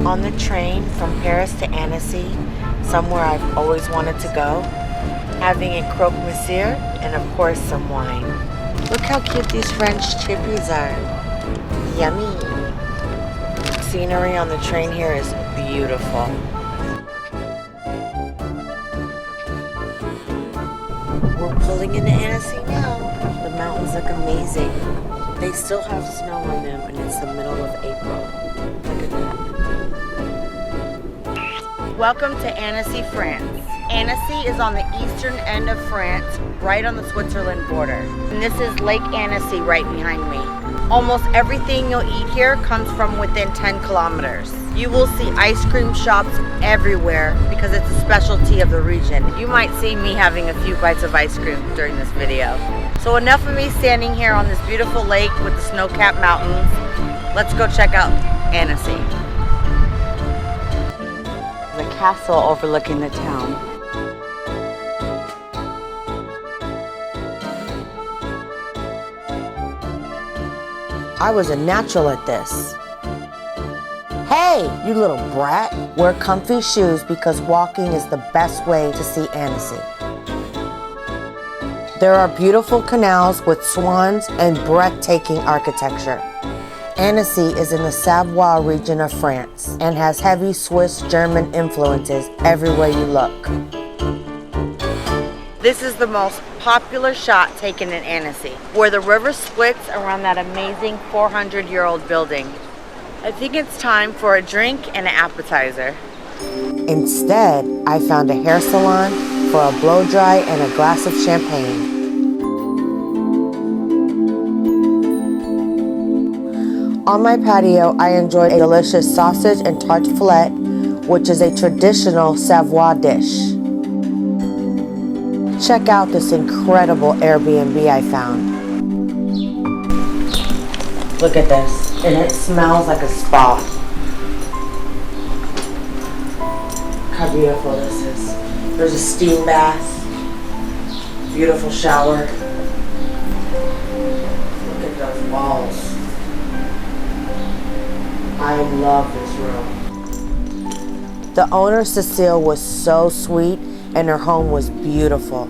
On the train from Paris to Annecy, somewhere I've always wanted to go, having a croque monsieur and of course some wine. Look how cute these French chippies are. Yummy. Scenery on the train here is beautiful. We're pulling into Annecy now. The mountains look amazing. They still have snow on them and it's the middle of April. Look at that. Welcome to Annecy, France. Annecy is on the eastern end of France, right on the Switzerland border. And this is Lake Annecy right behind me. Almost everything you'll eat here comes from within 10 kilometers. You will see ice cream shops everywhere because it's a specialty of the region. You might see me having a few bites of ice cream during this video. So enough of me standing here on this beautiful lake with the snow-capped mountains. Let's go check out Annecy. The castle overlooking the town. I was a natural at this. Hey, you little brat. Wear comfy shoes because walking is the best way to see Annecy. There are beautiful canals with swans and breathtaking architecture. Annecy is in the Savoie region of France and has heavy Swiss-German influences everywhere you look. This is the most popular shot taken in Annecy, where the river splits around that amazing 400-year-old building. I think it's time for a drink and an appetizer. Instead, I found a hair salon for a blow dry and a glass of champagne. On my patio, I enjoyed a delicious sausage and tartiflette, which is a traditional Savoie dish. Check out this incredible Airbnb I found. Look at this, and it smells like a spa. Look how beautiful this is. There's a steam bath, beautiful shower. Look at those walls. I love this room. The owner, Cecile, was so sweet and her home was beautiful.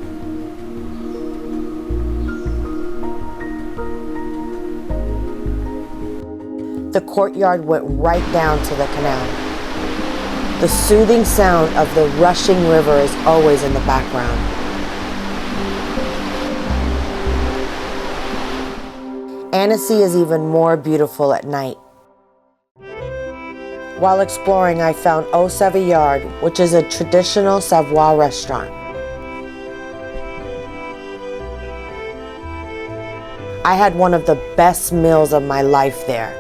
The courtyard went right down to the canal. The soothing sound of the rushing river is always in the background. Annecy is even more beautiful at night. While exploring, I found Savoyard, which is a traditional Savoie restaurant. I had one of the best meals of my life there.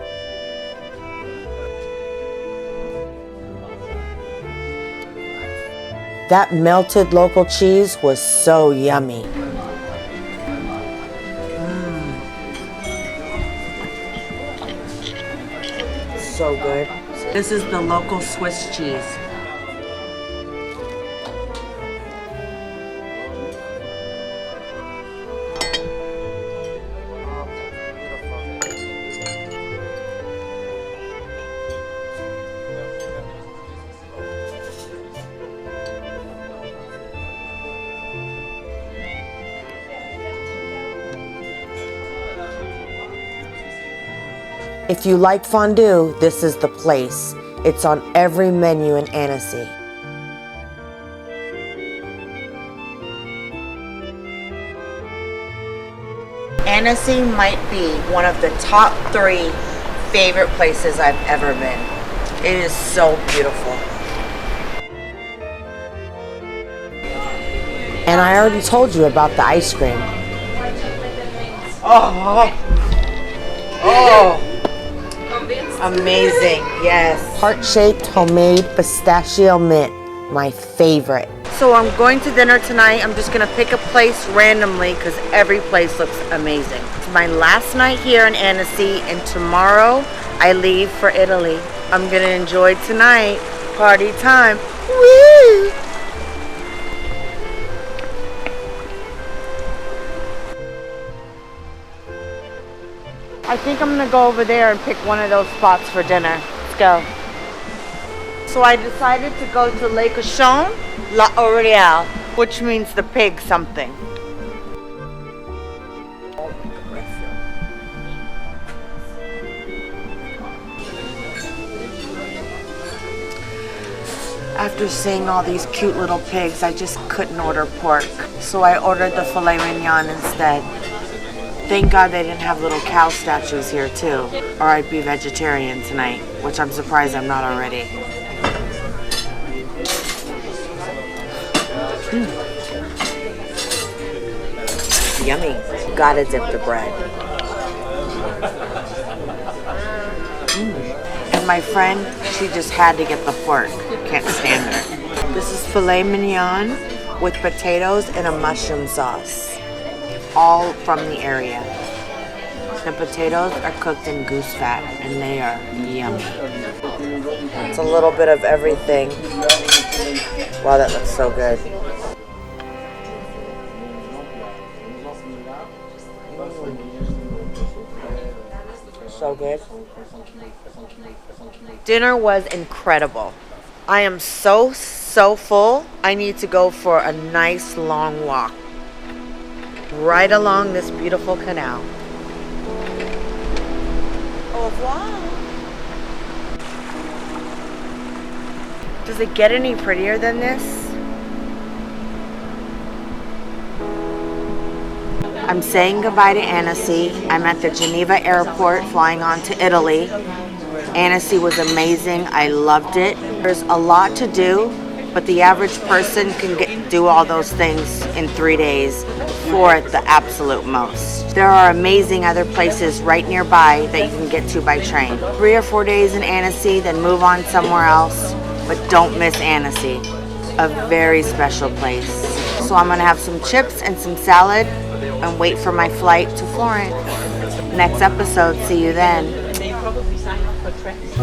That melted local cheese was so yummy. So good. This is the local Swiss cheese. If you like fondue, this is the place. It's on every menu in Annecy. Annecy might be one of the top 3 favorite places I've ever been. It is so beautiful. And I already told you about the ice cream. Oh! Amazing, yes. Heart-shaped homemade pistachio mint, my favorite. So I'm going to dinner tonight. I'm just gonna pick a place randomly because every place looks amazing. It's my last night here in Annecy and tomorrow I leave for Italy. I'm gonna enjoy tonight. Party time. Woo! I think I'm gonna go over there and pick one of those spots for dinner. Let's go. So I decided to go to Lake Cochon, La Oriole, which means the pig something. After seeing all these cute little pigs, I just couldn't order pork. So I ordered the filet mignon instead. Thank God they didn't have little cow statues here too, or I'd be vegetarian tonight, which I'm surprised I'm not already. Yummy. Gotta dip the bread. And my friend, she just had to get the pork. Can't stand her. This is filet mignon with potatoes and a mushroom sauce. All from the area. The potatoes are cooked in goose fat and they are yummy. It's a little bit of everything. Wow, that looks so good. So good. Dinner was incredible. I am so full. I need to go for a nice long walk right along this beautiful canal. Au revoir. Does it get any prettier than this? I'm saying goodbye to Annecy. I'm at the Geneva airport flying on to Italy. Annecy was amazing. I loved it. There's a lot to do, but the average person can do all those things in 3 days, 4 at the absolute most. There are amazing other places right nearby that you can get to by train. 3 or 4 days in Annecy, then move on somewhere else, but don't miss Annecy. A very special place. So I'm gonna have some chips and some salad and wait for my flight to Florence. Next episode, see you then. You probably sign up for trips.